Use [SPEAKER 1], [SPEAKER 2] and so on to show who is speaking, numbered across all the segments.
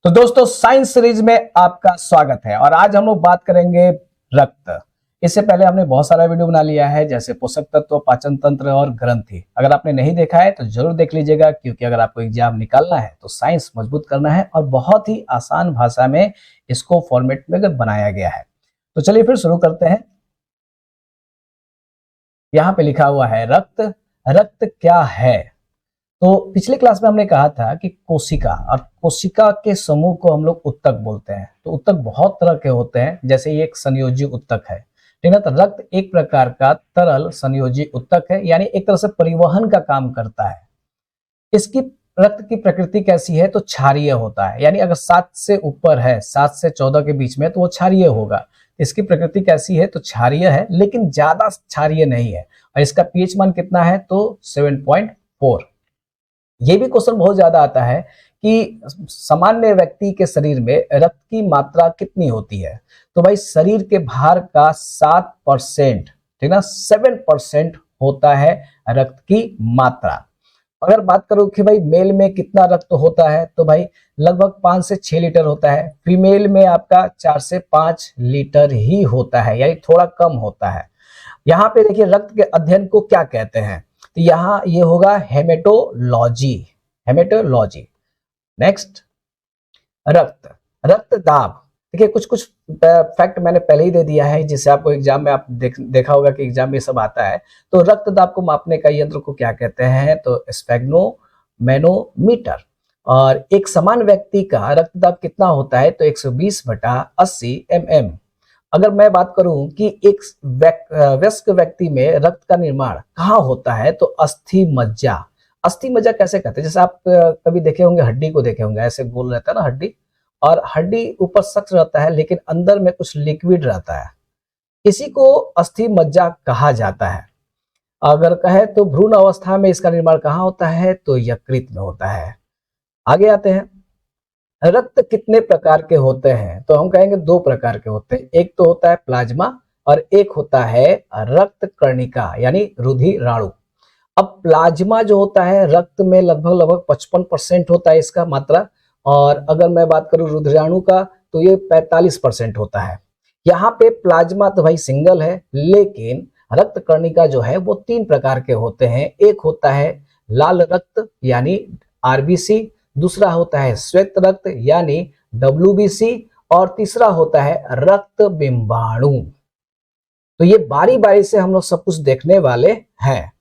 [SPEAKER 1] तो दोस्तों science series में आपका स्वागत है और आज हम लोग बात करेंगे रक्त। इससे पहले हमने बहुत सारा वीडियो बना लिया है, जैसे पोषक तत्व, पाचन तंत्र और ग्रंथि। अगर आपने नहीं देखा है तो जरूर देख लीजिएगा, क्योंकि अगर आपको एग्जाम निकालना है तो साइंस मजबूत करना है और बहुत ही आसान भाषा में इसको फॉर्मेट में बनाया गया है। तो चलिए फिर शुरू करते हैं। यहाँ पे लिखा हुआ है रक्त। रक्त क्या है? तो पिछले क्लास में हमने कहा था कि कोशिका, और कोशिका के समूह को हम लोग उत्तक बोलते हैं। तो उत्तक बहुत तरह के होते हैं, जैसे ये एक संयोजी उत्तक है, ठीक है। तो रक्त एक प्रकार का तरल संयोजी उत्तक है, यानी एक तरह से परिवहन का काम करता है। इसकी रक्त की प्रकृति कैसी है? तो क्षारीय होता है, यानी अगर 7 से ऊपर है, 7 से 14 के बीच में, तो वो क्षारीय होगा। इसकी प्रकृति कैसी है? तो क्षारीय है, लेकिन ज्यादा क्षारीय नहीं है। और इसका पीएच मान कितना है? तो 7.4। ये भी क्वेश्चन बहुत ज्यादा आता है कि सामान्य व्यक्ति के शरीर में रक्त की मात्रा कितनी होती है? तो भाई शरीर के भार का 7%, ठीक ना, 7% होता है रक्त की मात्रा। अगर बात करो कि भाई मेल में कितना रक्त होता है, तो भाई लगभग 5 से 6 लीटर होता है। फीमेल में आपका 4 से 5 लीटर ही होता है, यानी थोड़ा कम होता है। यहाँ पे देखिए रक्त के अध्ययन को क्या कहते हैं? तो यहाँ ये होगा हेमेटोलॉजी। हेमेटोलॉजी। नेक्स्ट, रक्त, रक्त दाब। देखिए कुछ कुछ फैक्ट मैंने पहले ही दे दिया है, जिससे आपको एग्जाम में आप देखा होगा कि एग्जाम में सब आता है। तो रक्त दाब को मापने का यंत्र को क्या कहते हैं? तो स्फेग्नोमेनोमीटर। और एक समान व्यक्ति का रक्त दाब कितना होता है? तो 120/80 mm। अगर मैं बात करूं कि एक वयस्क व्यक्ति में रक्त का निर्माण कहाँ होता है? तो अस्थि मज्जा। अस्थि मज्जा कैसे कहते हैं? जैसे आप कभी देखे होंगे, हड्डी को देखे होंगे, ऐसे गोल रहता है ना हड्डी, और हड्डी ऊपर सख्त रहता है लेकिन अंदर में कुछ लिक्विड रहता है। इसी को अस्थि मज्जा कहा जाता है। अगर कहे तो भ्रूण अवस्था में इसका निर्माण कहाँ होता है? तो यकृत में होता है। आगे आते हैं, रक्त कितने प्रकार के होते हैं? तो हम कहेंगे 2 प्रकार के होते हैं। एक तो होता है प्लाज्मा और एक होता है रक्त कर्णिका, यानी रुधिराणु। अब प्लाज्मा जो होता है रक्त में लगभग 55% होता है इसका मात्रा, और अगर मैं बात करूं रुधिराणु का तो ये 45% होता है। यहाँ पे प्लाज्मा तो भाई सिंगल है, लेकिन रक्त कर्णिका जो है वो 3 प्रकार के होते हैं। एक होता है लाल रक्त यानी आरबीसी, दूसरा होता है श्वेत रक्त यानी डब्ल्यूबीसी, और तीसरा होता है रक्त बिंबाणु। तो ये बारी बारी से हम लोग सब कुछ देखने वाले हैं।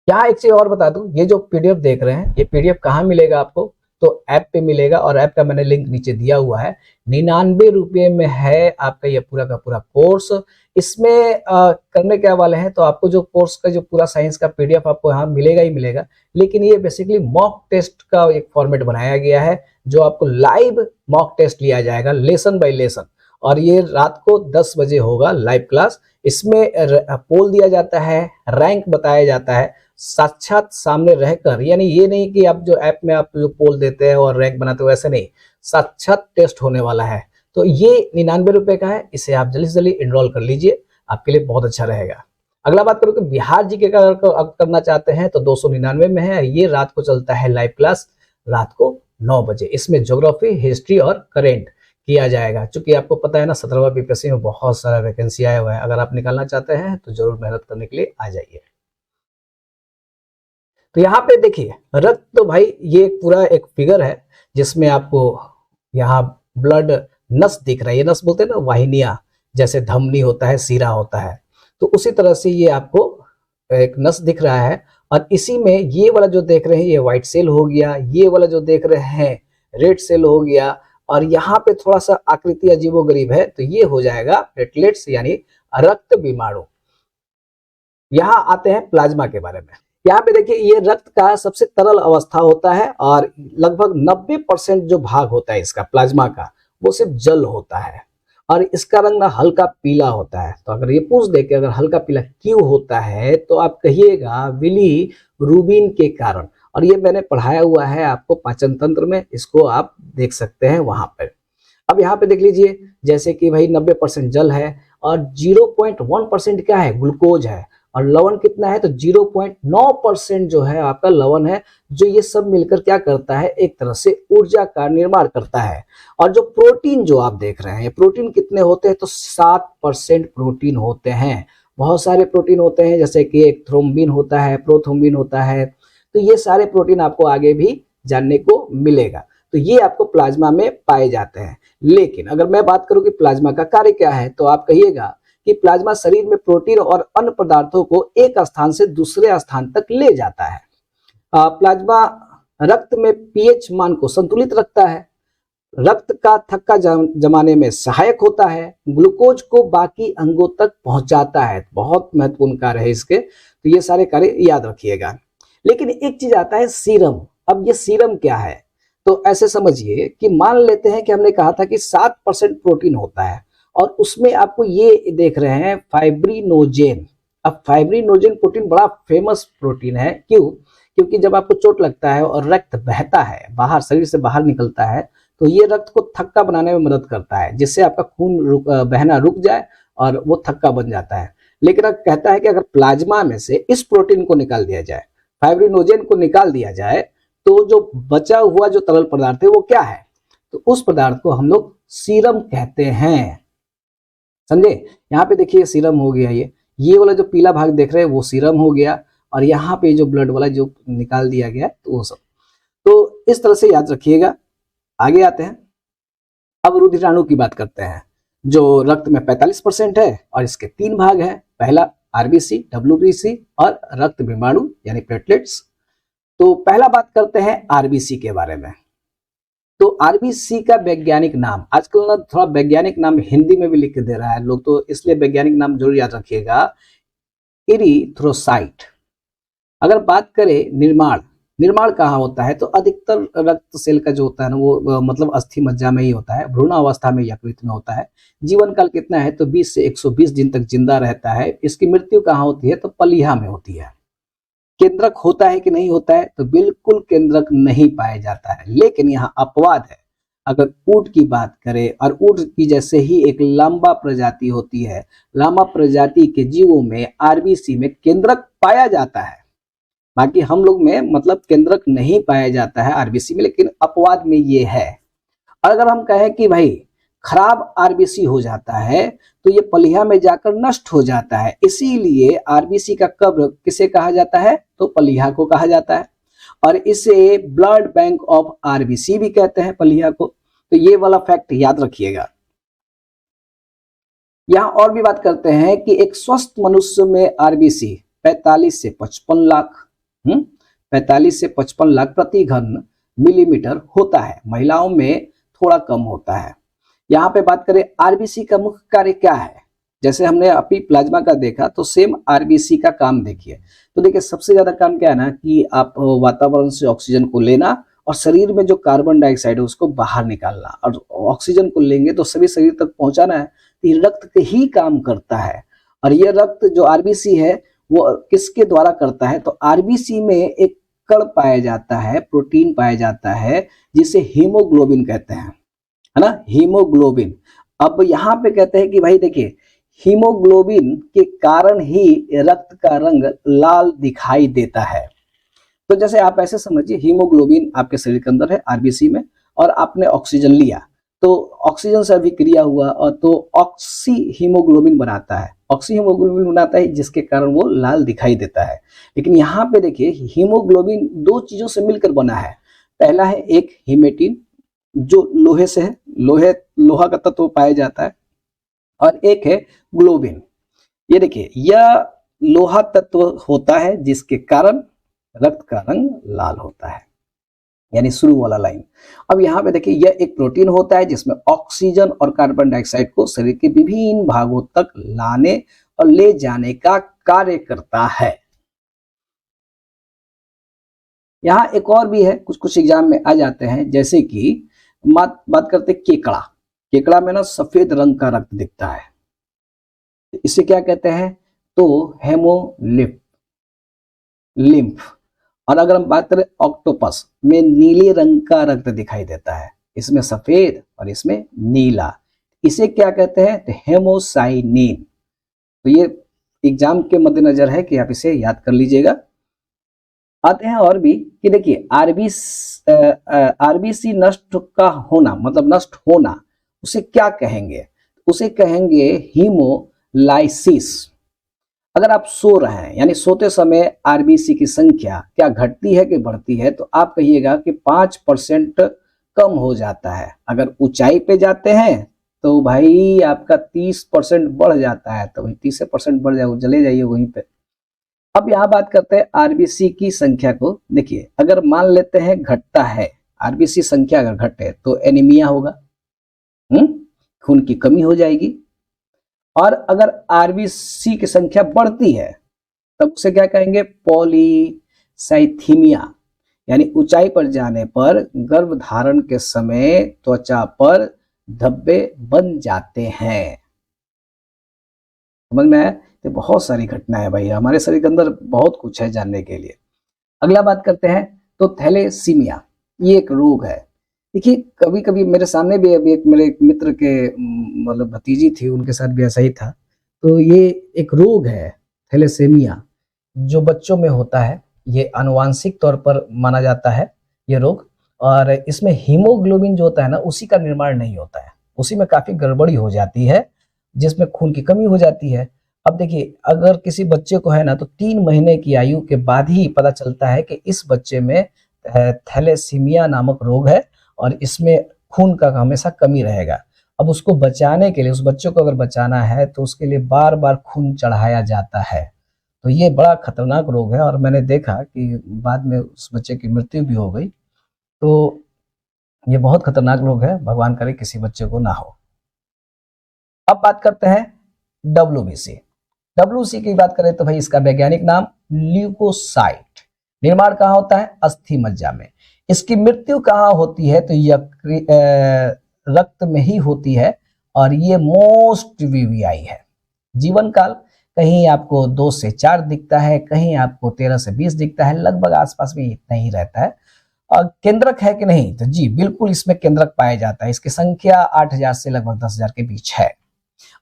[SPEAKER 1] यहाँ एक चीज और बता दूं, ये जो पीडीएफ देख रहे हैं, ये पीडीएफ कहाँ मिलेगा आपको? तो ऐप पे मिलेगा, और ऐप का मैंने लिंक नीचे दिया हुआ है। 99 रुपये में है आपका ये पूरा का पूरा कोर्स। इसमें करने क्या वाले हैं, तो आपको जो कोर्स का जो पूरा साइंस का पीडीएफ आपको यहाँ मिलेगा ही मिलेगा, लेकिन ये बेसिकली मॉक टेस्ट का एक फॉर्मेट बनाया गया है, जो आपको लाइव मॉक टेस्ट लिया जाएगा लेसन बाय लेसन। और ये रात को 10 बजे होगा लाइव क्लास। इसमें पोल दिया जाता है, रैंक बताया जाता है साक्षात सामने रहकर, यानी ये नहीं कि आप जो ऐप में आप जो पोल देते हैं और रैंक बनाते हो, ऐसे नहीं, साक्षात टेस्ट होने वाला है। तो ये 99 रुपए का है, इसे आप जल्दी से जल्दी एनरोल कर लीजिए, आपके लिए बहुत अच्छा रहेगा। अगला बात करूँ कि बिहार जीके का अगर करना चाहते हैं तो 299 में है। ये रात को चलता है लाइव क्लास, रात को 9 बजे। इसमें ज्योग्राफी, हिस्ट्री और करेंट किया जाएगा। चूंकि आपको पता है ना, 17वां बीपीएससी में बहुत सारा वैकेंसी आया हुआ है। अगर आप निकालना चाहते हैं तो जरूर मेहनत करने के लिए आ जाइए। तो यहाँ पे देखिए रक्त, तो भाई ये पूरा एक फिगर है जिसमें आपको यहाँ ब्लड नस दिख रहा है। ये नस बोलते हैं ना, वाहिनियां, जैसे धमनी होता है, सीरा होता है, तो उसी तरह से ये आपको एक नस दिख रहा है। और इसी में ये वाला जो देख रहे हैं ये व्हाइट सेल हो गया, ये वाला जो देख रहे हैं रेड सेल हो गया, और यहाँ पे थोड़ा सा आकृति अजीबोगरीब है, तो ये हो जाएगा प्लेटलेट्स यानी रक्त विमाणु। यहाँ आते हैं प्लाज्मा के बारे में। यहाँ पे देखिए ये रक्त का सबसे तरल अवस्था होता है, और लगभग 90% जो भाग होता है इसका प्लाज्मा का, वो सिर्फ जल होता है, और इसका रंग ना हल्का पीला होता है। तो अगर ये पूछ दे कि अगर हल्का पीला क्यों होता है, तो आप कहिएगा विली रूबिन के कारण। और ये मैंने पढ़ाया हुआ है आपको पाचन तंत्र में, इसको आप देख सकते हैं वहां पर। अब यहाँ पे देख लीजिए, जैसे कि भाई 90% जल है और 0.1% क्या है? ग्लूकोज है। और लवण कितना है, तो 0.9% जो है आपका लवण है, जो ये सब मिलकर क्या करता है, एक तरह से ऊर्जा का निर्माण करता है। और जो प्रोटीन जो आप देख रहे हैं, प्रोटीन कितने होते हैं, तो 7% प्रोटीन होते हैं। बहुत सारे प्रोटीन होते हैं, जैसे कि एक थ्रोम्बिन होता है, प्रोथ्रोम्बिन होता है, तो ये सारे प्रोटीन आपको आगे भी जानने को मिलेगा। तो ये आपको प्लाज्मा में पाए जाते हैं। लेकिन अगर मैं बात करूं कि प्लाज्मा का कार्य क्या है, तो आप कहिएगा कि प्लाज्मा शरीर में प्रोटीन और अन्य पदार्थों को एक स्थान से दूसरे स्थान तक ले जाता है। प्लाज्मा रक्त में पीएच मान को संतुलित रखता है, रक्त का थक्का जमाने में सहायक होता है, ग्लूकोज को बाकी अंगों तक पहुंचाता है। बहुत महत्वपूर्ण कार्य है इसके, तो ये सारे कार्य याद रखिएगा। लेकिन एक चीज आता है सीरम। अब ये सीरम क्या है, तो ऐसे समझिए कि मान लेते हैं कि हमने कहा था कि 7% प्रोटीन होता है, और उसमें आपको ये देख रहे हैं फाइब्रिनोजेन। अब फाइब्रिनोजेन प्रोटीन बड़ा फेमस प्रोटीन है, क्यों? क्योंकि जब आपको चोट लगता है और रक्त बहता है बाहर, शरीर से बाहर निकलता है, तो ये रक्त को थक्का बनाने में मदद करता है, जिससे आपका खून बहना रुक जाए और वो थक्का बन जाता है। लेकिन अब कहता है कि अगर प्लाज्मा में से इस प्रोटीन को निकाल दिया जाए, फाइब्रिनोजेन को निकाल दिया जाए, तो जो बचा हुआ जो तरल पदार्थ है वो क्या है, तो उस पदार्थ को हम लोग सीरम कहते हैं। समझे? यहाँ पे देखिए सीरम हो गया, ये वाला जो पीला भाग देख रहे हैं वो सीरम हो गया, और यहाँ पे जो ब्लड वाला जो निकाल दिया गया तो वो सब। तो इस तरह से याद रखिएगा। आगे आते हैं, अब रुधिराणु की बात करते हैं, जो रक्त में 45% है, और इसके 3 भाग हैं। पहला आरबीसी, डब्ल्यूबीसी और रक्त विमाणु यानी प्लेटलेट्स। तो पहला बात करते हैं आरबीसी के बारे में। तो आरबीसी का वैज्ञानिक नाम, आजकल ना थोड़ा वैज्ञानिक नाम हिंदी में भी लिख के दे रहा है लोग, तो इसलिए वैज्ञानिक नाम जरूर याद रखिएगा, इरिथ्रोसाइट। अगर बात करें निर्माण कहाँ होता है, तो अधिकतर रक्त सेल का जो होता है ना वो मतलब अस्थि मज्जा में ही होता है, भ्रूण अवस्था में यकृत में होता है। जीवन काल कितना है, तो 20 से 120 दिन तक जिंदा रहता है। इसकी मृत्यु कहाँ होती है, तो पलीहा में होती है। केंद्रक होता है कि नहीं होता है, तो बिल्कुल केंद्रक नहीं पाया जाता है। लेकिन यहाँ अपवाद है, अगर ऊंट की बात करें, और ऊंट की जैसे ही एक लांबा प्रजाति होती है, लांबा प्रजाति के जीवों में आरबीसी में केंद्रक पाया जाता है। बाकी हम लोग में मतलब केंद्रक नहीं पाया जाता है आरबीसी में, लेकिन अपवाद में ये है। और अगर हम कहें कि भाई खराब आरबीसी हो जाता है, तो ये पलिया में जाकर नष्ट हो जाता है। इसीलिए आरबीसी का कब्र किसे कहा जाता है, तो पलिया को कहा जाता है, और इसे ब्लड बैंक ऑफ आरबीसी भी कहते हैं पलिया को। तो ये वाला फैक्ट याद रखिएगा। यहां और भी बात करते हैं कि एक स्वस्थ मनुष्य में आरबीसी 45 से 55 लाख 45 से 55 लाख प्रति घन मिलीमीटर होता है। महिलाओं में थोड़ा कम होता है। यहाँ पे बात करें आरबीसी का मुख्य कार्य क्या है, जैसे हमने अभी प्लाज्मा का देखा, तो सेम आरबीसी का काम देखिए। तो देखिए सबसे ज्यादा काम क्या है ना, कि आप वातावरण से ऑक्सीजन को लेना, और शरीर में जो कार्बन डाइऑक्साइड है उसको बाहर निकालना, और ऑक्सीजन को लेंगे तो सभी शरीर तक पहुंचाना है। तो ये रक्त के ही काम करता है। और ये रक्त जो आरबीसी है वो किसके द्वारा करता है, तो आरबीसी में एक कण पाया जाता है, प्रोटीन पाया जाता है, जिसे हीमोग्लोबिन कहते हैं, है ना, हीमोग्लोबिन। अब यहाँ पे कहते हैं कि भाई देखिए हीमोग्लोबिन के कारण ही रक्त का रंग लाल दिखाई देता है। तो जैसे आप ऐसे समझिए, हीमोग्लोबिन आपके शरीर के अंदर है आरबीसी में, और आपने ऑक्सीजन लिया, तो ऑक्सीजन से अभिक्रिया हुआ, और तो ऑक्सी हीमोग्लोबिन बनाता है, ऑक्सी हीमोग्लोबिन बनाता है, जिसके कारण वो लाल दिखाई देता है। लेकिन यहाँ पे देखिए हीमोग्लोबिन 2 चीजों से मिलकर बना है। पहला है एक हीमेटिन, जो लोहे से है, लोहा का तत्व पाया जाता है, और एक है ग्लोबिन। ये देखिए यह लोहा तत्व होता है, जिसके कारण रक्त का रंग लाल होता है, यानी शुरू वाला लाइन। अब यहाँ पे देखिए यह एक प्रोटीन होता है, जिसमें ऑक्सीजन और कार्बन डाइऑक्साइड को शरीर के विभिन्न भागों तक लाने और ले जाने का कार्य करता है। यहाँ एक और भी है, कुछ एग्जाम में आ जाते हैं, जैसे कि बात करते केकड़ा। केकड़ा में ना सफेद रंग का रक्त दिखता है, इसे क्या कहते हैं, तो लिम्फ। और अगर हम बात करें ऑक्टोपस में नीले रंग का रक्त दिखाई देता है, इसमें सफेद और इसमें नीला, इसे क्या कहते हैं, तो हेमोसाइनिन। तो ये एग्जाम के मद्देनजर है कि आप इसे याद कर लीजिएगा। आते हैं और भी कि देखिए आरबीसी नष्ट का होना मतलब नष्ट होना, उसे क्या कहेंगे? उसे कहेंगे हीमोलाइसिस। अगर आप सो रहे हैं यानी सोते समय आरबीसी की संख्या क्या घटती है कि बढ़ती है, तो आप कहिएगा कि 5% कम हो जाता है। अगर ऊंचाई पे जाते हैं तो भाई आपका 30% बढ़ जाता है, तो वही 30% बढ़ जाए, चले जाइए वहीं पे। अब यहाँ बात करते हैं आरबीसी की संख्या को। देखिए अगर मान लेते हैं घटता है, आरबीसी संख्या अगर घटे तो एनीमिया होगा, खून की कमी हो जाएगी। और अगर आरबीसी की संख्या बढ़ती है तब उसे क्या कहेंगे? पॉलीसाइथीमिया, यानी ऊंचाई पर जाने पर गर्भधारण के समय त्वचा पर धब्बे बन जाते हैं। समझ में आया? तो बहुत सारी घटना है भाई, हमारे शरीर के अंदर बहुत कुछ है जानने के लिए। अगला बात करते हैं तो थैलेसीमिया, ये एक रोग है। देखिए कभी कभी मेरे सामने भी अभी एक मेरे एक मित्र के मतलब भतीजी थी, उनके साथ भी ऐसा ही था। तो ये एक रोग है थैलेसेमिया, जो बच्चों में होता है। ये आनुवांशिक तौर पर माना जाता है ये रोग, और इसमें हीमोग्लोबिन जो होता है ना, उसी का निर्माण नहीं होता है, उसी में काफी गड़बड़ी हो जाती है, जिसमें खून की कमी हो जाती है। अब देखिए अगर किसी बच्चे को है ना, तो 3 महीने की आयु के बाद ही पता चलता है कि इस बच्चे में थैलेसीमिया नामक रोग है, और इसमें खून का हमेशा कमी रहेगा। अब उसको बचाने के लिए, उस बच्चे को अगर बचाना है तो उसके लिए बार बार खून चढ़ाया जाता है। तो ये बड़ा खतरनाक रोग है, और मैंने देखा कि बाद में उस बच्चे की मृत्यु भी हो गई। तो ये बहुत खतरनाक रोग है, भगवान करे किसी बच्चे को ना हो। अब बात करते हैं डब्ल्यूबीसी। डब्ल्यूसी की बात करें तो भाई इसका वैज्ञानिक नाम ल्यूकोसाइट। निर्माण कहाँ होता है? अस्थि मज्जा में। इसकी मृत्यु कहाँ होती है? तो रक्त में ही होती है, और ये मोस्ट वीवीआई है। जीवन काल कहीं आपको 2 से 4 दिखता है, कहीं आपको 13 से 20 दिखता है, लगभग आसपास में इतना ही रहता है। और केंद्रक है कि नहीं? तो जी बिल्कुल इसमें केंद्रक पाया जाता है। इसकी संख्या 8,000 से लगभग 10,000 के बीच है।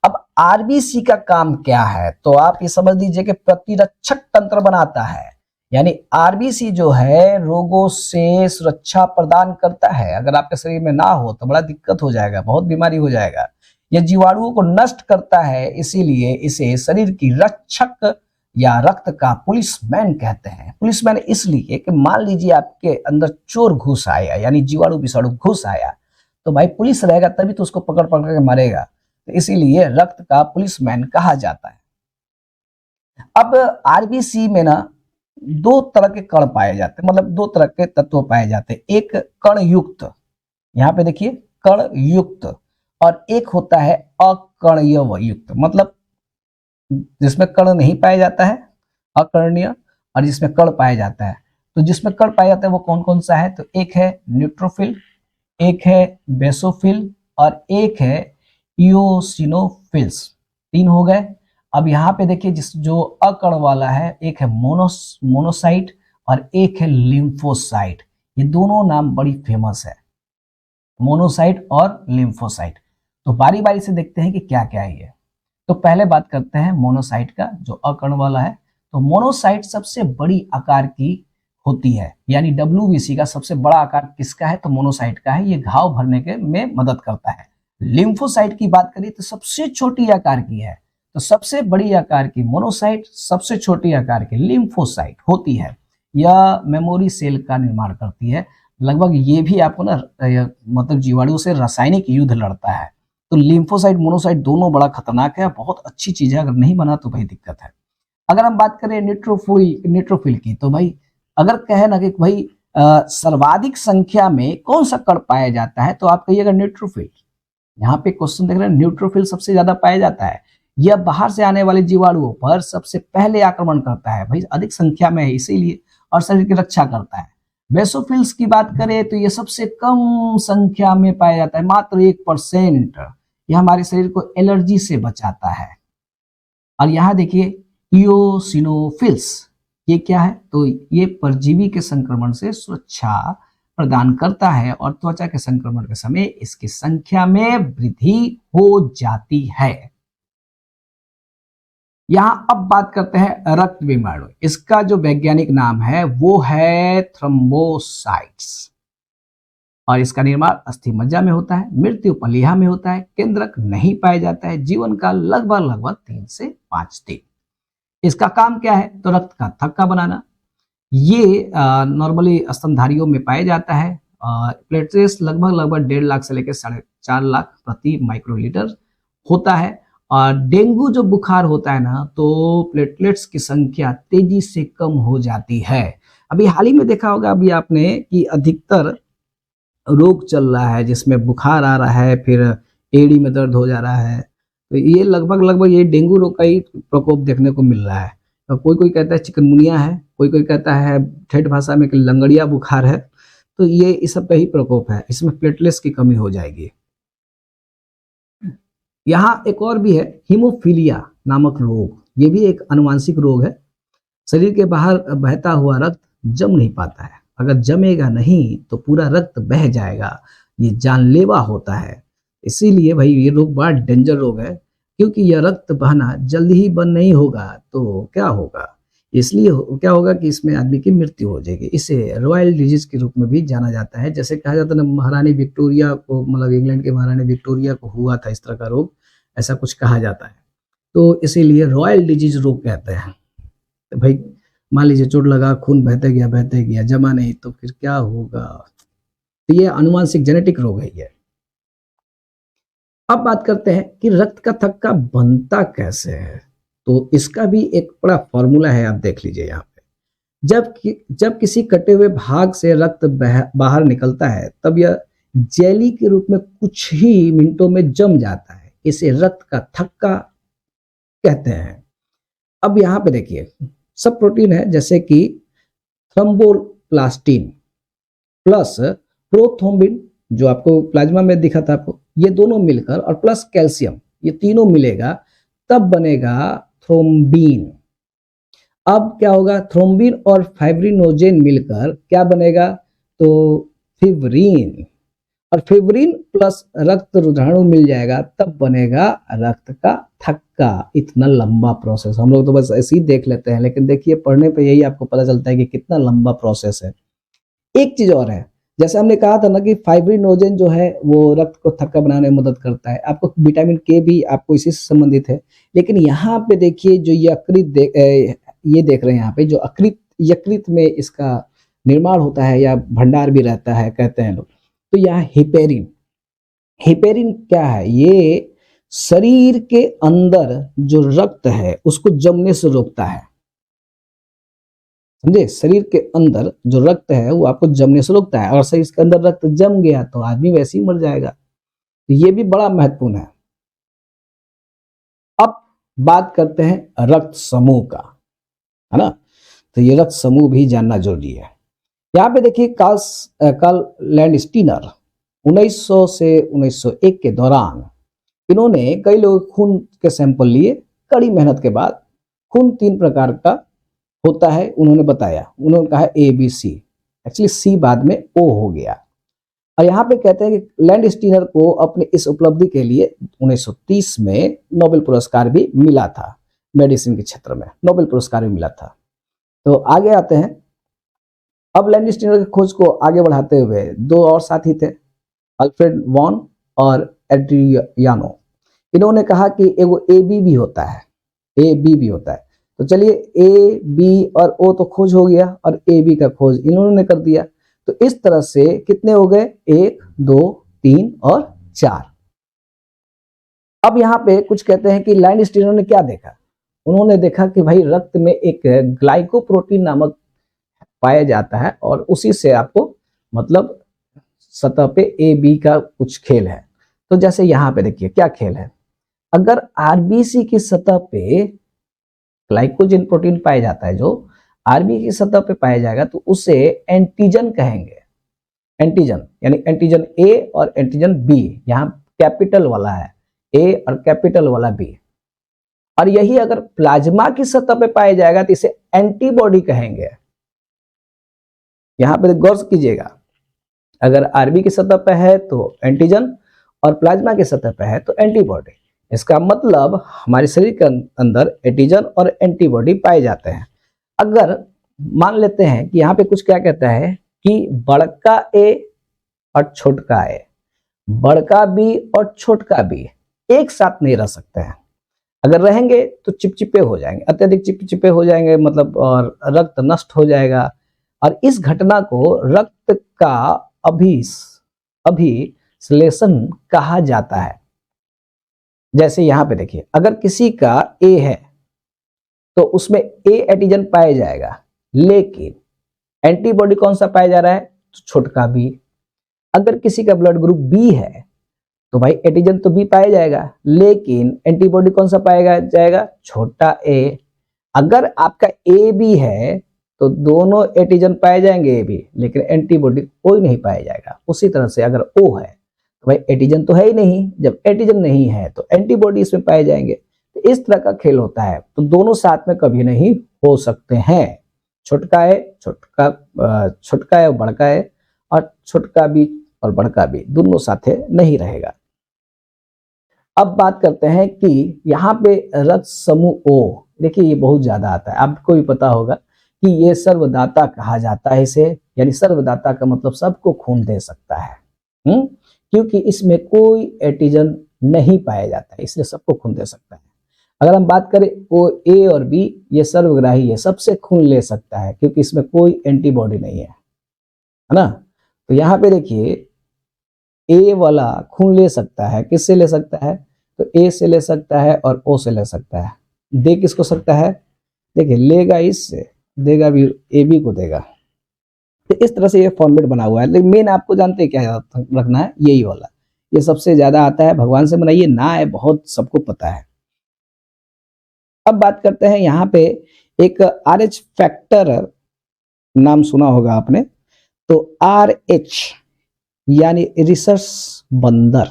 [SPEAKER 1] अब आरबीसी का काम क्या है? तो आप ये समझ लीजिए कि प्रतिरक्षक तंत्र बनाता है। यानी आरबीसी जो है रोगों से सुरक्षा प्रदान करता है। अगर आपके शरीर में ना हो तो बड़ा दिक्कत हो जाएगा, बहुत बीमारी हो जाएगा। यह जीवाणुओं को नष्ट करता है, इसीलिए इसे शरीर की रक्षक या रक्त का पुलिसमैन कहते हैं। पुलिसमैन इसलिए कि मान लीजिए आपके अंदर चोर घुस आया, यानी जीवाणु विषाणु घुस आया, तो भाई पुलिस रहेगा तभी तो उसको पकड़ पकड़ के मारेगा। तो इसीलिए रक्त का पुलिसमैन कहा जाता है। अब आरबीसी में ना 2 तरह के कण पाए जाते हैं, मतलब 2 तरह के तत्व पाए जाते हैं। एक कण युक्त, यहाँ पे देखिए कण युक्त, और एक होता है अकणीय युक्त, मतलब जिसमें कण नहीं पाया जाता है अकर्णीय, और जिसमें कण पाया जाता है। तो जिसमें कण पाया जाता है वो कौन कौन सा है? तो एक है न्यूट्रोफिल, एक है बेसोफिल, और एक है इओसिनोफिल्स। 3 हो गए। अब यहाँ पे देखिए जिस जो अकण वाला है, एक है मोनोसाइट और एक है लिम्फोसाइट। ये दोनों नाम बड़ी फेमस है, मोनोसाइट और लिम्फोसाइट। तो बारी बारी से देखते हैं कि क्या क्या है ये। तो पहले बात करते हैं मोनोसाइट का, जो अकण वाला है। तो मोनोसाइट सबसे बड़ी आकार की होती है, यानी डब्ल्यूबीसी का सबसे बड़ा आकार किसका है? तो मोनोसाइट का है। ये घाव भरने के में मदद करता है। लिम्फोसाइट की बात करिए तो सबसे छोटी आकार की है। तो सबसे बड़ी आकार की मोनोसाइट, सबसे छोटी आकार की लिम्फोसाइट होती है। यह मेमोरी सेल का निर्माण करती है। लगभग ये भी आपको ना मतलब जीवाणु से रासायनिक युद्ध लड़ता है। तो लिम्फोसाइट मोनोसाइट दोनों बड़ा खतरनाक है, बहुत अच्छी चीज है। अगर नहीं बना तो भाई दिक्कत है। अगर हम बात करें न्यूट्रोफिल की, तो भाई अगर कहे ना कि भाई सर्वाधिक संख्या में कौन सा कण पाया जाता है, तो आप कहिएगा न्यूट्रोफिल। यहाँ पे क्वेश्चन देख रहे हैं, न्यूट्रोफिल सबसे ज्यादा पाया जाता है। यह बाहर से आने वाले जीवाणुओं पर सबसे पहले आक्रमण करता है, भाई अधिक संख्या में है इसीलिए, और शरीर की रक्षा करता है। बेसोफिल्स की बात करें तो ये सबसे कम संख्या में पाया जाता है, मात्र 1%। यह हमारे शरीर को एलर्जी से बचाता है। और यहाँ देखिए इओसिनोफिल्स, ये क्या है? तो ये परजीवी के संक्रमण से सुरक्षा प्रदान करता है, और त्वचा के संक्रमण के समय इसकी संख्या में वृद्धि हो जाती है। यहाँ अब बात करते हैं रक्त विमाणु। इसका जो वैज्ञानिक नाम है वो है थ्रोम्बोसाइट्स, और इसका निर्माण अस्थि मज्जा में होता है, मृत्यु पलीहा में होता है, केंद्रक नहीं पाया जाता है, जीवन काल लगभग 3 से 5 दिन। इसका काम क्या है? तो रक्त का थक्का बनाना। ये नॉर्मली स्तनधारियों में पाया जाता है। प्लेटलेट्स लगभग 1.5 लाख से लेकर 4.5 लाख प्रति माइक्रोलीटर होता है। और डेंगू जो बुखार होता है ना, तो प्लेटलेट्स की संख्या तेजी से कम हो जाती है। अभी हाल ही में देखा होगा अभी आपने कि अधिकतर रोग चल रहा है जिसमें बुखार आ रहा है, फिर एड़ी में दर्द हो जा रहा है, तो ये लगभग ये डेंगू रोग का ही प्रकोप देखने को मिल रहा है। तो कोई कोई कहता है चिकनगुनिया है, कोई कोई कहता है ठेठ भाषा में कि लंगड़िया बुखार है। तो ये इस सब का ही प्रकोप है, इसमें प्लेटलेट्स की कमी हो जाएगी। यहाँ एक और भी है, हीमोफीलिया नामक रोग। ये भी एक आनुवांशिक रोग है। शरीर के बाहर बहता हुआ रक्त जम नहीं पाता है। अगर जमेगा नहीं तो पूरा रक्त बह जाएगा। ये जानलेवा होता है। इसीलिए भाई ये रोग बड़ा डेंजर रोग है, क्योंकि यह रक्त बहना जल्दी ही बंद नहीं होगा तो क्या होगा, इसलिए क्या होगा कि इसमें आदमी की मृत्यु हो जाएगी। इसे रॉयल डिजीज के रूप में भी जाना जाता है। जैसे कहा जाता है ना, महारानी विक्टोरिया को, मतलब इंग्लैंड के महारानी विक्टोरिया को हुआ था इस तरह का रोग, ऐसा कुछ कहा जाता है। तो इसीलिए रॉयल डिजीज रोग कहते हैं। तो भाई मान लीजिए चोट लगा, खून बहते गया, जमा नहीं तो फिर क्या होगा। तो ये आनुवांशिक जेनेटिक रोग है ये। अब बात करते हैं कि रक्त का थक्का बनता कैसे है। तो इसका भी एक बड़ा फॉर्मूला है, आप देख लीजिए यहाँ पे। जब किसी कटे हुए भाग से रक्त बाहर निकलता है, तब यह जेली के रूप में कुछ ही मिनटों में जम जाता है। इसे रक्त का थक्का कहते हैं। अब यहाँ पे देखिए, सब प्रोटीन है जैसे कि थ्रोम्बोप्लास्टिन प्लस प्रोथ्रोम्बिन, जो आपको प्लाज्मा में दिखा था आपको, ये दोनों मिलकर, और प्लस कैल्शियम, ये तीनों मिलेगा तब बनेगा थ्रोम्बिन। अब क्या होगा, थ्रोम्बिन और फाइब्रिनोजेन मिलकर क्या बनेगा, तो फिब्रिन, और फिब्रिन प्लस रक्त रोधाणु मिल जाएगा तब बनेगा रक्त का थक्का। इतना लंबा प्रोसेस हम लोग तो बस ऐसे ही देख लेते हैं, लेकिन देखिए पढ़ने पे यही आपको पता चलता है कि कितना लंबा प्रोसेस है। एक चीज और है, जैसे हमने कहा था ना कि फाइब्रिनोजेन जो है वो रक्त को थक्का बनाने में मदद करता है। आपको विटामिन के भी आपको इसी से संबंधित है। लेकिन यहाँ पे देखिए जो ये देख रहे हैं यहाँ पे, जो यकृत में इसका निर्माण होता है या भंडार भी रहता है कहते हैं लोग। तो यहाँ हिपेरिन क्या है, ये शरीर के अंदर जो रक्त है उसको जमने से रोकता है। समझे, शरीर के अंदर जो रक्त है वो आपको जमने से रोकता है, और शरीर के अंदर रक्त जम गया तो आदमी वैसे ही मर जाएगा। तो ये भी बड़ा महत्वपूर्ण है। अब बात करते हैं रक्त समूह का, है ना। तो ये रक्त समूह भी जानना जरूरी है। यहाँ पे देखिए कार्ल लैंडस्टीनर 1900 से 1901 के दौरान इन्होंने कई लोगों के खून के सैंपल लिए। कड़ी मेहनत के बाद खून 3 प्रकार का होता है उन्होंने बताया। उन्होंने कहा A B C, actually see बाद में ओ हो गया। और यहाँ पे कहते हैं कि लैंडस्टीनर को अपनी इस उपलब्धि के लिए 1930 में नोबेल पुरस्कार भी मिला था। मेडिसिन के क्षेत्र में नोबेल पुरस्कार भी मिला था। तो आगे आते हैं। अब लैंडस्टीनर की खोज को आगे बढ़ाते हुए 2 और साथी थे, अल्फ्रेड वॉन और एड्रियानो। इन्होंने कहा कि एगो ए बी भी होता है, ए बी भी होता है। तो चलिए ए बी और ओ तो खोज हो गया, और ए बी का खोज इन्होंने कर दिया। तो इस तरह से कितने हो गए, 1 2 3 और 4। अब यहाँ पे कुछ कहते हैं कि लैंडस्टीनर ने क्या देखा। उन्होंने देखा कि भाई रक्त में एक ग्लाइकोप्रोटीन नामक पाया जाता है, और उसी से आपको मतलब सतह पे ए बी का कुछ खेल है। तो जैसे यहाँ पे देखिए क्या खेल है, अगर आरबीसी की सतह पे ग्लाइकोजन प्रोटीन पाया जाता है, जो आरबी की सतह पे पाया जाएगा, तो उसे एंटीजन कहेंगे। एंटीजन यानी एंटीजन ए और एंटीजन बी, यहाँ कैपिटल वाला है ए और कैपिटल वाला बी। और यही अगर प्लाज्मा की सतह पे पाया जाएगा तो इसे एंटीबॉडी कहेंगे। यहां पर गौर कीजिएगा, अगर आरबी की सतह पे है तो एंटीजन, और प्लाज्मा की सतह पे है तो एंटीबॉडी। इसका मतलब हमारे शरीर के अंदर एंटीजन और एंटीबॉडी पाए जाते हैं। अगर मान लेते हैं कि यहाँ पे कुछ क्या कहता है कि बड़का ए और छोटका ए, बड़का बी और छोटका बी एक साथ नहीं रह सकते हैं। अगर रहेंगे तो चिपचिपे हो जाएंगे, अत्यधिक चिपचिपे हो जाएंगे, मतलब और रक्त नष्ट हो जाएगा। और इस घटना को रक्त का अभिश्लेषण कहा जाता है। जैसे यहाँ पे देखिए, अगर किसी का ए है तो उसमें ए एंटीजन पाया जाएगा, लेकिन एंटीबॉडी कौन सा पाया जा रहा है? तो छोटका बी। अगर किसी का ब्लड ग्रुप बी है तो भाई एंटीजन तो बी पाया जाएगा, लेकिन एंटीबॉडी कौन सा पाया जाएगा? छोटा ए। अगर आपका ए बी है तो दोनों एंटीजन पाए जाएंगे ए बी, लेकिन एंटीबॉडी कोई नहीं पाया जाएगा। उसी तरह से अगर ओ है तो भाई एंटीजन तो है ही नहीं, जब एंटीजन नहीं है तो एंटीबॉडी इसमें पाए जाएंगे। तो इस तरह का खेल होता है। तो दोनों साथ में कभी नहीं हो सकते हैं। छोटका है और बड़का है, और छोटका भी और बड़का भी दोनों साथ नहीं रहेगा। अब बात करते हैं कि यहाँ पे रक्त समूह ओ, देखिए ये बहुत ज्यादा आता है, आपको भी पता होगा कि ये सर्वदाता कहा जाता है इसे, यानी सर्वदाता का मतलब सबको खून दे सकता है। क्योंकि इसमें कोई एंटीजन नहीं पाया जाता है, इसलिए सबको खून दे सकता है। अगर हम बात करें ओ ए और बी, ये सर्वग्राही है, सबसे खून ले सकता है क्योंकि इसमें कोई एंटीबॉडी नहीं है ना। तो यहाँ पे देखिए ए वाला खून ले सकता है, किससे ले सकता है? तो ए से ले सकता है और ओ से ले सकता है। दे किसको सकता है? देखिए लेगा इससे, देगा भी ए बी को देगा। तो इस तरह से ये फॉर्मेट बना हुआ है। लेकिन मेन आपको जानते हैं क्या रखना है? यही वाला, ये सबसे ज्यादा आता है। भगवान से बनाइए ना है, बहुत सबको पता है। अब बात करते हैं यहाँ पे एक RH फैक्टर नाम सुना होगा आपने। तो RH यानी रिसर्च बंदर।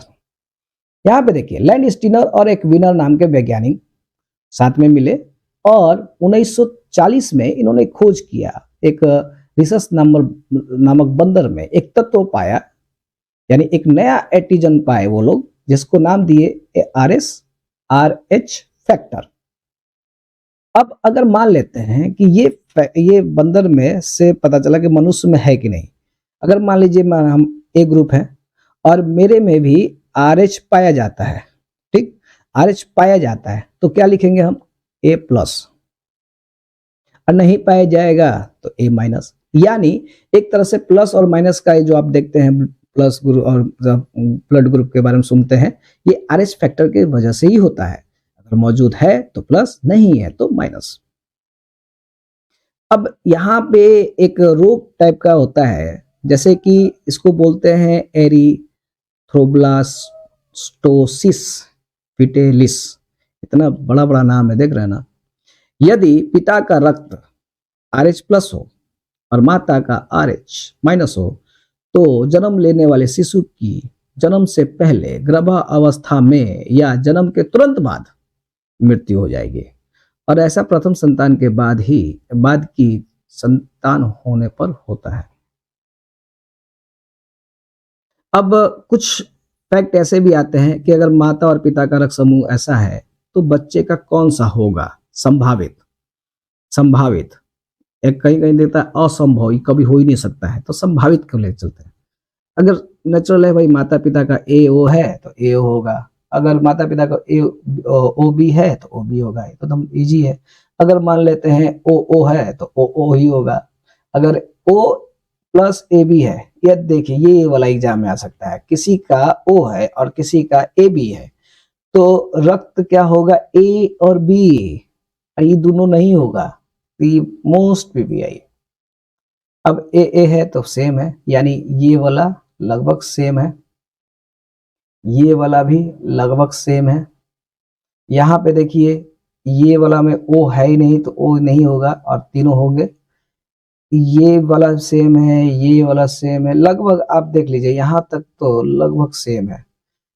[SPEAKER 1] यहाँ पे देखिए लैंड स्टीनर और एक विनर नाम के वैज्ञानिक साथ में मिले और 1940 में इन्होंने खोज किया। एक रिसर्च नामक बंदर में एक तत्व पाया, यानी एक नया एंटीजन पाए वो लोग, जिसको नाम दिए RH फैक्टर। अब अगर मान लेते हैं कि ये बंदर में से पता चला कि मनुष्य में है कि नहीं। अगर मान लीजिए हम ए ग्रुप है और मेरे में भी RH पाया जाता है, ठीक, RH पाया जाता है, तो क्या लिखेंगे हम? A plus. और नहीं पाया जाएगा तो A माइनस। यानी एक तरह से प्लस और माइनस का जो आप देखते हैं, प्लस ग्रुप और ब्लड ग्रुप के बारे में सुनते हैं, ये RH फैक्टर की वजह से ही होता है। अगर मौजूद है तो प्लस, नहीं है तो माइनस। अब यहाँ पे एक रोग टाइप का होता है, जैसे कि इसको बोलते हैं एरिथ्रोब्लास्टोसिस फिटेलिस। इतना बड़ा बड़ा नाम है, देख रहे हैं ना। यदि पिता का रक्त RH प्लस हो और माता का RH माइनस हो तो जन्म लेने वाले शिशु की जन्म से पहले गर्भावस्था में या जन्म के तुरंत बाद मृत्यु हो जाएगी, और ऐसा प्रथम संतान के बाद की संतान होने पर होता है। अब कुछ फैक्ट ऐसे भी आते हैं कि अगर माता और पिता का रक्त समूह ऐसा है तो बच्चे का कौन सा होगा? संभावित एक कहीं कहीं देता है असंभव, ये कभी हो ही नहीं सकता है, तो संभावित क्यों ले चलते हैं। अगर नेचुरल है भाई, माता पिता का ए ओ है तो ए ओ होगा। अगर माता पिता का ए ओ बी है तो ओ बी होगा, तो एकदम इजी है। अगर मान लेते हैं ओ ओ है तो ओ ओ ही होगा। अगर ओ प्लस ए बी है, ये देखिए ये वाला एग्जाम में आ सकता है, किसी का ओ है और किसी का ए बी है तो रक्त क्या होगा? ए और बी। ये दोनों नहीं होगा, मोस्ट पीपीआई। अब ए है तो सेम है, यानी ये वाला लगभग सेम है, ये वाला भी लगभग सेम है। यहाँ पे देखिए ये वाला में ओ है ही नहीं तो ओ नहीं होगा, और तीनों होंगे। ये वाला सेम है, ये वाला सेम है, लगभग आप देख लीजिए यहाँ तक तो लगभग सेम है।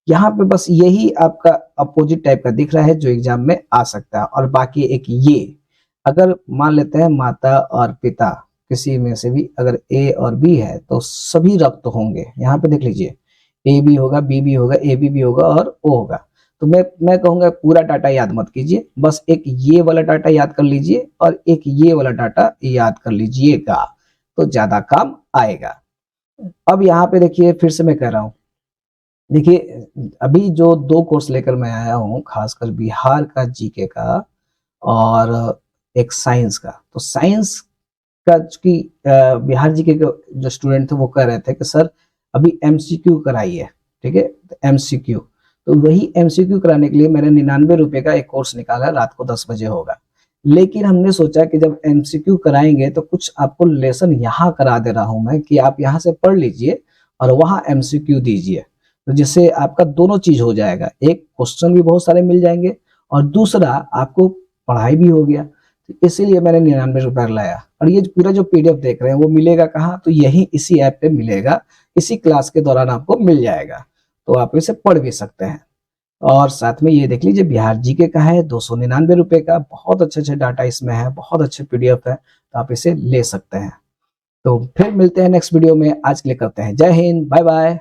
[SPEAKER 1] यहाँ पे बस यही आपका अपोजिट टाइप का दिख रहा है जो एग्जाम में आ सकता है। और बाकी एक ये, अगर मान लेते हैं माता और पिता किसी में से भी अगर ए और बी है तो सभी रक्त होंगे। यहाँ पे देख लीजिए ए बी होगा, बी बी होगा, ए बी भी होगा और ओ होगा। तो मैं कहूँगा पूरा डाटा याद मत कीजिए, बस एक ये वाला डाटा याद कर लीजिए और एक ये वाला डाटा याद कर लीजिएगा, तो ज़्यादा काम आएगा। अब यहाँ पे देखिए फिर से मैं कह रहा हूँ, देखिए अभी जो 2 कोर्स लेकर मैं आया हूँ, खासकर बिहार का जीके का और एक साइंस का। तो साइंस का चूँकि बिहार जीके के जो स्टूडेंट थे वो कह रहे थे कि सर अभी एमसीक्यू कराइए, ठीक है? एमसीक्यू, तो वही एमसीक्यू कराने के लिए मैंने 99 रुपए का एक कोर्स निकाला, रात को 10 बजे होगा। लेकिन हमने सोचा कि जब एमसीक्यू कराएँगे तो कुछ आपको लेसन यहाँ करा दे रहा हूँ मैं कि आप यहाँ से पढ़ लीजिए और वहाँ एमसीक्यू दीजिए। तो जिससे आपका दोनों चीज़ हो जाएगा, एक क्वेश्चन भी बहुत सारे मिल जाएँगे और दूसरा आपको पढ़ाई भी हो गया। तो इसीलिए मैंने 99 रुपए लाया और ये पूरा जो पीडीएफ देख रहे हैं वो मिलेगा कहाँ? तो यही इसी ऐप पे मिलेगा, इसी क्लास के दौरान आपको मिल जाएगा। तो आप इसे पढ़ भी सकते हैं। और साथ में ये देख लीजिए बिहार जीके का है 299 रुपए का, बहुत अच्छे-अच्छे डाटा इसमें है, बहुत अच्छे पीडीएफ है, तो आप इसे ले सकते हैं। तो फिर मिलते हैं नेक्स्ट वीडियो में, आज के लिए करते हैं जय हिंद, बाय बाय।